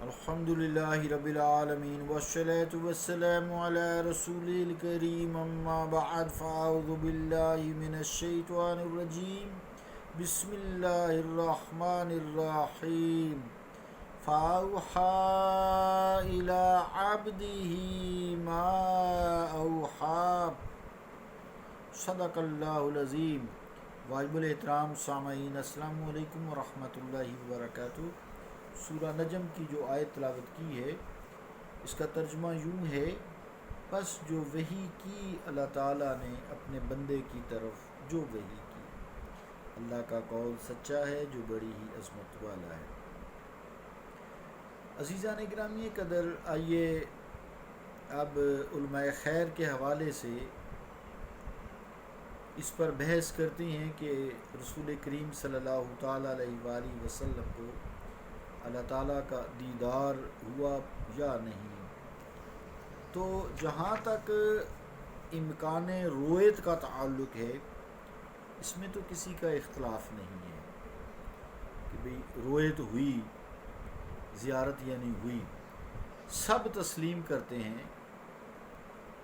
الحمدللہ رب العالمین والصلاة والسلام علی رسول الکریم اما بعد فاعوذ باللہ من الشیطان الرجیم بسم اللہ الرحمن الرحیم فاوحى إلى عبده ما أوحى صدق اللہ العظیم۔ واجب الاحترام سامعین، السلام علیکم ورحمۃ اللہ وبرکاتہ۔ سورہ نجم کی جو آیت تلاوت کی ہے اس کا ترجمہ یوں ہے: پس جو وحی کی اللہ تعالیٰ نے اپنے بندے کی طرف جو وحی کی، اللہ کا قول سچا ہے جو بڑی ہی عظمت والا ہے۔ عزیزان گرامی قدر، آئیے اب علماء خیر کے حوالے سے اس پر بحث کرتے ہیں کہ رسول کریم صلی اللہ تعالیٰ علیہ وآلہ وسلم کو اللہ تعالیٰ کا دیدار ہوا یا نہیں۔ تو جہاں تک امکان رویت کا تعلق ہے، اس میں تو کسی کا اختلاف نہیں ہے کہ بھئی رویت ہوئی، زیارت یعنی ہوئی۔ سب تسلیم کرتے ہیں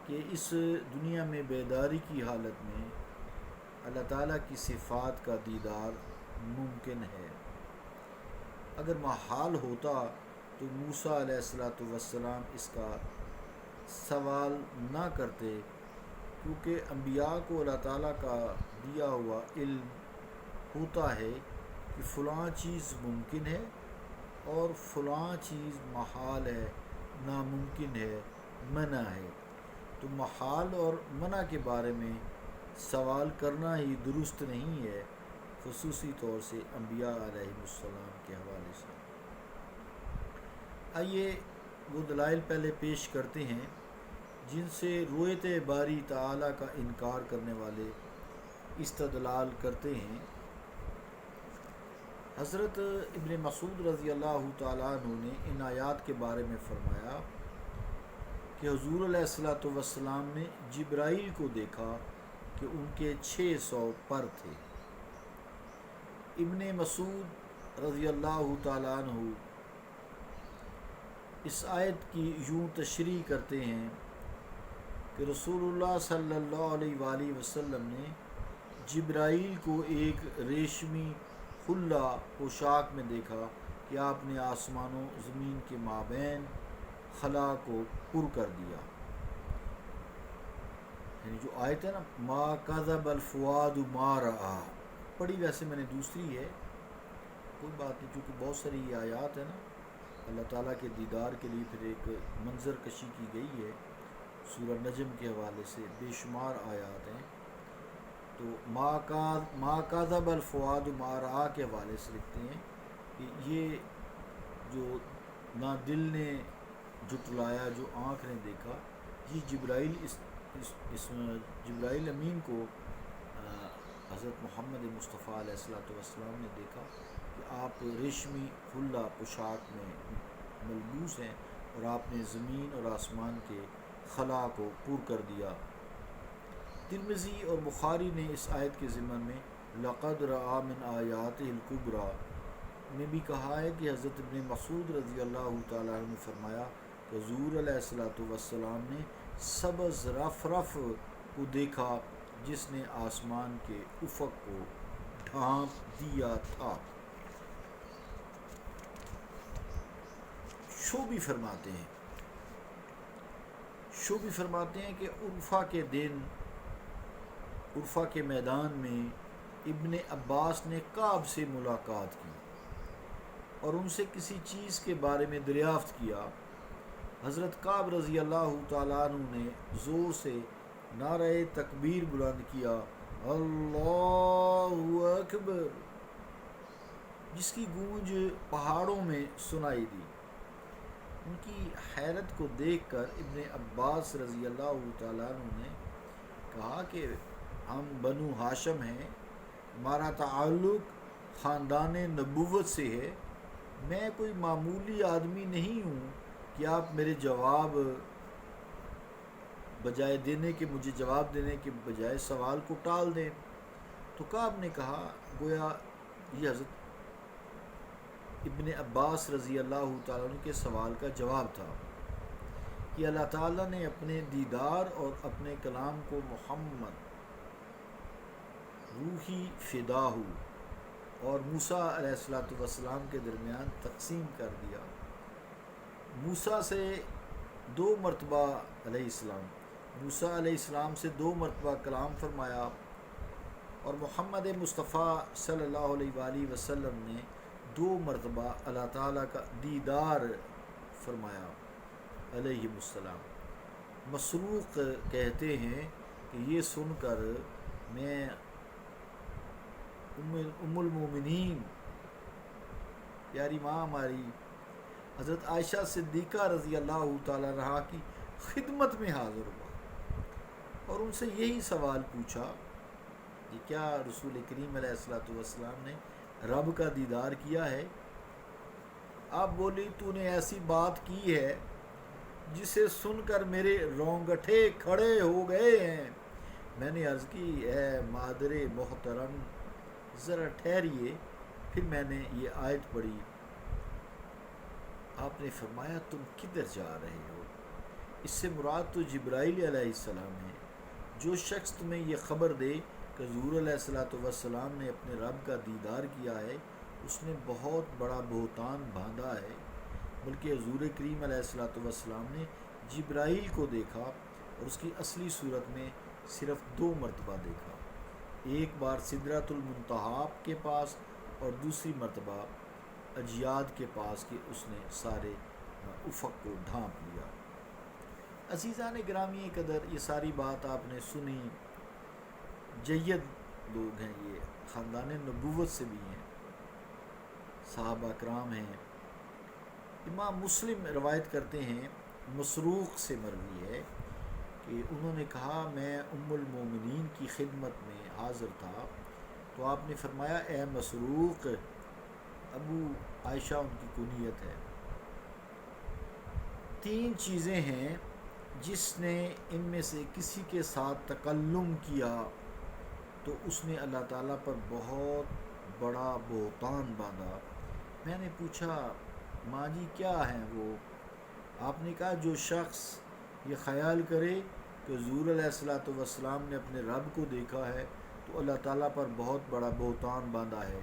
کہ اس دنیا میں بیداری کی حالت میں اللہ تعالیٰ کی صفات کا دیدار ممکن ہے۔ اگر محال ہوتا تو موسیٰ علیہ السلام اس کا سوال نہ کرتے، کیونکہ انبیاء کو اللہ تعالیٰ کا دیا ہوا علم ہوتا ہے کہ فلاں چیز ممکن ہے اور فلاں چیز محال ہے، ناممکن ہے، منع ہے۔ تو محال اور منع کے بارے میں سوال کرنا ہی درست نہیں ہے، خصوصی طور سے انبیاء علیہ السلام کے حوالے سے۔ آئیے وہ دلائل پہلے پیش کرتے ہیں جن سے رویت باری تعالیٰ کا انکار کرنے والے استدلال کرتے ہیں۔ حضرت ابن مسعود رضی اللہ تعالیٰ عنہ نے ان آیات کے بارے میں فرمایا کہ حضور علیہ السلام نے جبرائیل کو دیکھا کہ ان کے 600 پر تھے۔ ابن مسعود رضی اللہ تعالیٰ عنہ اس آیت کی یوں تشریح کرتے ہیں کہ رسول اللہ صلی اللہ علیہ وآلہ وسلم نے جبرائیل کو ایک ریشمی خلا پوشاک میں دیکھا کہ آپ نے آسمان و زمین کے مابین خلا کو پر کر دیا۔ یعنی جو آیت ہے نا، ما کذب الفؤاد ما رأى، پڑھی ویسے میں نے دوسری ہے، کوئی بات نہیں، چونکہ بہت ساری یہ آیات ہے نا اللہ تعالیٰ کے دیدار کے لیے پھر ایک منظر کشی کی گئی ہے۔ سورہ نجم کے حوالے سے بے شمار آیات ہیں، تو ما کذب الفؤاد ما رأى کے حوالے سے لکھتے ہیں کہ یہ جو نہ دل نے جھٹلایا، جو آنکھ نے دیکھا، یہ جبرائیل اس جبرائیل امین کو حضرت محمد مصطفیٰ علیہ السلام نے دیکھا کہ آپ ریشمی خلا پوشاک میں ملبوس ہیں اور آپ نے زمین اور آسمان کے خلا کو پر کر دیا۔ ترمذی اور بخاری نے اس آیت کے ضمن میں لقد رأى من آیاتہ الکبریٰ میں بھی کہا ہے کہ حضرت ابن مسعود رضی اللہ تعالیٰ عنہ نے فرمایا کہ حضور علیہ السلام نے سبز رف کو دیکھا جس نے آسمان کے افق کو ڈھانپ دیا تھا۔ شوبی فرماتے ہیں کہ عرفہ کے میدان میں ابن عباس نے کعب سے ملاقات کی اور ان سے کسی چیز کے بارے میں دریافت کیا۔ حضرت کعب رضی اللہ تعالیٰ عنہ نے زور سے نعرہ تکبیر بلند کیا، اللہ اکبر، جس کی گونج پہاڑوں میں سنائی دی۔ ان کی حیرت کو دیکھ کر ابن عباس رضی اللہ تعالیٰ عنہ نے کہا کہ ہم بنو ہاشم ہیں، ہمارا تعلق خاندان نبوت سے ہے، میں کوئی معمولی آدمی نہیں ہوں کہ آپ میرے جواب بجائے دینے کے مجھے جواب دینے کے بجائے سوال کو ٹال دیں۔ تو کعب نے کہا گویا یہ حضرت ابن عباس رضی اللہ تعالیٰ عنہ کے سوال کا جواب تھا کہ اللہ تعالیٰ نے اپنے دیدار اور اپنے کلام کو محمد روحی فدا ہو اور موسیٰ علیہ السلام کے درمیان تقسیم کر دیا۔ موسیٰ سے 2 مرتبہ موسیٰ علیہ السلام سے 2 مرتبہ کلام فرمایا، اور محمد مصطفیٰ صلی اللہ علیہ وآلہ وسلم نے 2 مرتبہ اللہ تعالیٰ کا دیدار فرمایا علیہ السلام۔ مسروق کہتے ہیں کہ یہ سن کر میں ام المومنین پیاری ماں ہماری حضرت عائشہ صدیقہ رضی اللہ تعالیٰ عنہا کی خدمت میں حاضر ہوا اور ان سے یہی سوال پوچھا کہ کیا رسول کریم علیہ السلام نے رب کا دیدار کیا ہے؟ آپ بولی تو نے ایسی بات کی ہے جسے سن کر میرے رونگٹھے کھڑے ہو گئے ہیں۔ میں نے عرض کی اے مادر محترم ذرا ٹھہریے، پھر میں نے یہ آیت پڑھی۔ آپ نے فرمایا تم کدھر جا رہے ہو؟ اس سے مراد تو جبرائیل علیہ السلام ہے۔ جو شخص تمہیں یہ خبر دے کہ حضور علیہ السلام نے اپنے رب کا دیدار کیا ہے، اس نے بہت بڑا بہتان باندھا ہے، بلکہ حضور کریم علیہ السلام نے جبرائیل کو دیکھا اور اس کی اصلی صورت میں صرف 2 مرتبہ دیکھا، ایک بار سدرۃ المنتہا کے پاس اور دوسری مرتبہ اجیاد کے پاس کہ اس نے سارے افق کو ڈھانپ لیا۔ عزیزان گرامی قدر، یہ ساری بات آپ نے سنی، جید لوگ ہیں، یہ خاندان نبوت سے بھی ہیں، صحابہ کرام ہیں۔ امام مسلم روایت کرتے ہیں، مسروق سے مروی ہے کہ انہوں نے کہا میں ام المومنین کی خدمت میں حاضر تھا تو آپ نے فرمایا اے مسروق، ابو عائشہ ان کی کنیت ہے، 3 چیزیں ہیں جس نے ان میں سے کسی کے ساتھ تکلم کیا تو اس نے اللہ تعالیٰ پر بہت بڑا بہتان باندھا۔ میں نے پوچھا ماں جی کیا ہیں وہ؟ آپ نے کہا جو شخص یہ خیال کرے کہ حضور علیہ السلام نے اپنے رب کو دیکھا ہے تو اللہ تعالیٰ پر بہت بڑا بہتان باندھا ہے۔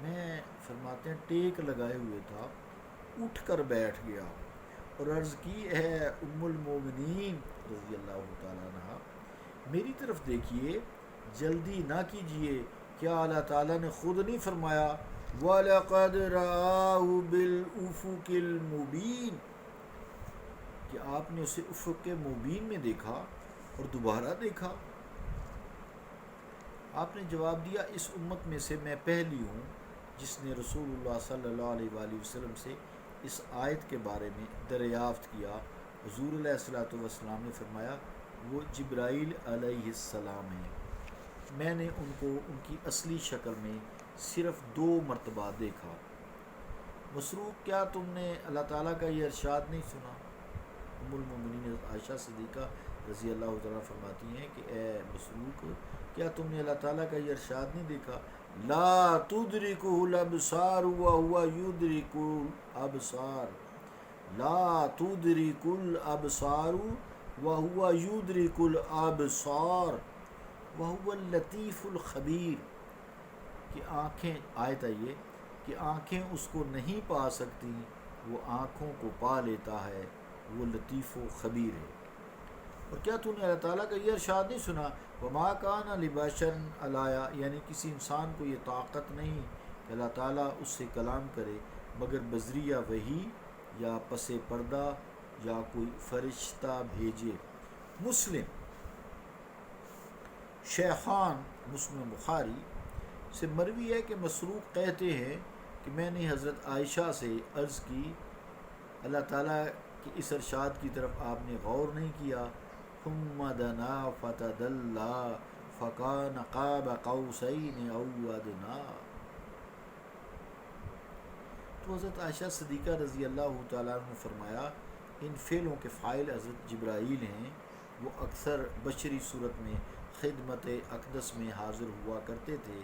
میں فرماتے ہیں ٹیک لگائے ہوئے تھا، اٹھ کر بیٹھ گیا اور عرض کی ہے ام المومنین رضی اللہ تعالیٰ عنہ، میری طرف دیکھیے، جلدی نہ کیجیے، کیا اللہ تعالیٰ نے خود نہیں فرمایا وَلَقَدْ رَآهُ بِالْأُفُقِ الْمُبِينِ کہ آپ نے اسے افق کے مبین میں دیکھا اور دوبارہ دیکھا؟ آپ نے جواب دیا اس امت میں سے میں پہلی ہوں جس نے رسول اللہ صلی اللہ علیہ وآلہ وسلم سے اس آیت کے بارے میں دریافت کیا۔ حضور علیہ السلام نے فرمایا وہ جبرائیل علیہ السلام ہیں، میں نے ان کو ان کی اصلی شکل میں صرف 2 مرتبہ دیکھا۔ مسروق کیا تم نے اللہ تعالیٰ کا یہ ارشاد نہیں سنا؟ ام المومنین عائشہ صدیقہ رضی اللہ تعالیٰ فرماتی ہیں کہ اے مسروق، کیا تم نے اللہ تعالیٰ کا یہ ارشاد نہیں دیکھا لا تدرکہ الابصار وہو یدرک الابصار، لا تدرک الابصار وہو یدرک الابصار وہو اللطیف الخبیر، کہ آنکھیں آیت آئیے کہ آنکھیں اس کو نہیں پا سکتی، وہ آنکھوں کو پا لیتا ہے، وہ لطیف و خبیر ہے۔ اور کیا تو نے اللہ تعالیٰ کا یہ ارشاد نہیں سنا وَمَا كَانَ لِبَشَرٍ عَلَایَا، یعنی کسی انسان کو یہ طاقت نہیں کہ اللہ تعالیٰ اس سے کلام کرے مگر بذریعہ وحی یا پس پردہ یا کوئی فرشتہ بھیجے۔ مسلم شیخان مسلم بخاری سے مروی ہے کہ مسروق کہتے ہیں کہ میں نے حضرت عائشہ سے عرض کی اللہ تعالیٰ کہ اس ارشاد کی طرف آپ نے غور نہیں کیا ثم دنا فتدلا فکان قاب قوسین او ادنا۔ تو حضرت عائشہ صدیقہ رضی اللہ تعالیٰ عنہ نے فرمایا ان فعلوں کے فاعل حضرت جبرائیل ہیں، وہ اکثر بشری صورت میں خدمت اقدس میں حاضر ہوا کرتے تھے۔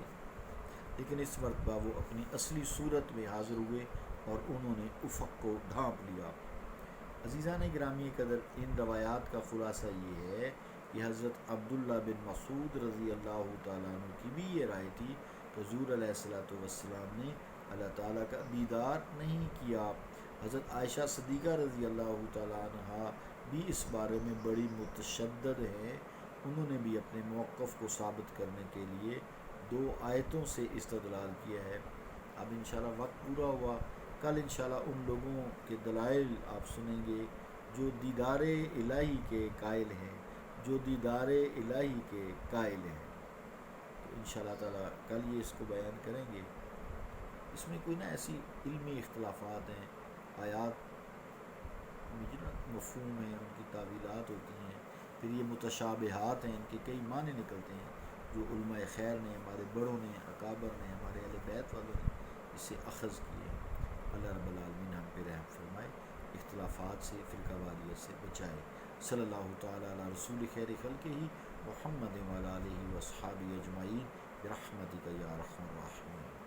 لیکن اس مرتبہ وہ اپنی اصلی صورت میں حاضر ہوئے اور انہوں نے افق کو ڈھانپ لیا۔ عزیزان گرامی قدر، ان روایات کا خلاصہ یہ ہے کہ حضرت عبداللہ بن مسعود رضی اللہ تعالیٰ عنہ کی بھی یہ رائے تھی کہ حضور علیہ السلام نے اللہ تعالیٰ کا دیدار نہیں کیا۔ حضرت عائشہ صدیقہ رضی اللہ تعالیٰ عنہ بھی اس بارے میں بڑی متشدد ہیں، انہوں نے بھی اپنے موقف کو ثابت کرنے کے لیے 2 آیتوں سے استدلال کیا ہے۔ اب انشاءاللہ وقت پورا ہوا، کل انشاءاللہ ان لوگوں کے دلائل آپ سنیں گے جو دیدار الہی کے قائل ہیں، جو دیدار الہی کے قائل ہیں۔ تو انشاءاللہ تعالیٰ کل یہ اس کو بیان کریں گے۔ اس میں کوئی نہ ایسی علمی اختلافات ہیں، آیات میں جو نا مفہوم ہیں ان کی تعویلات ہوتی ہیں، پھر یہ متشابہات ہیں، ان کے کئی معنی نکلتے ہیں جو علماء خیر نے، ہمارے بڑوں نے، اکابر نے، ہمارے اہل بیت والوں نے اس سے اخذ کیے ہیں۔ اللہ رب العالمین ہم پہ رحم فرمائے، اختلافات سے، فرقہ واریت سے بچائے۔ صلی اللہ تعالیٰ علی رسول خیر خلقہ محمد وعلی آلہ واصحابہ اجمعین برحمتک یا ارحم الراحمین۔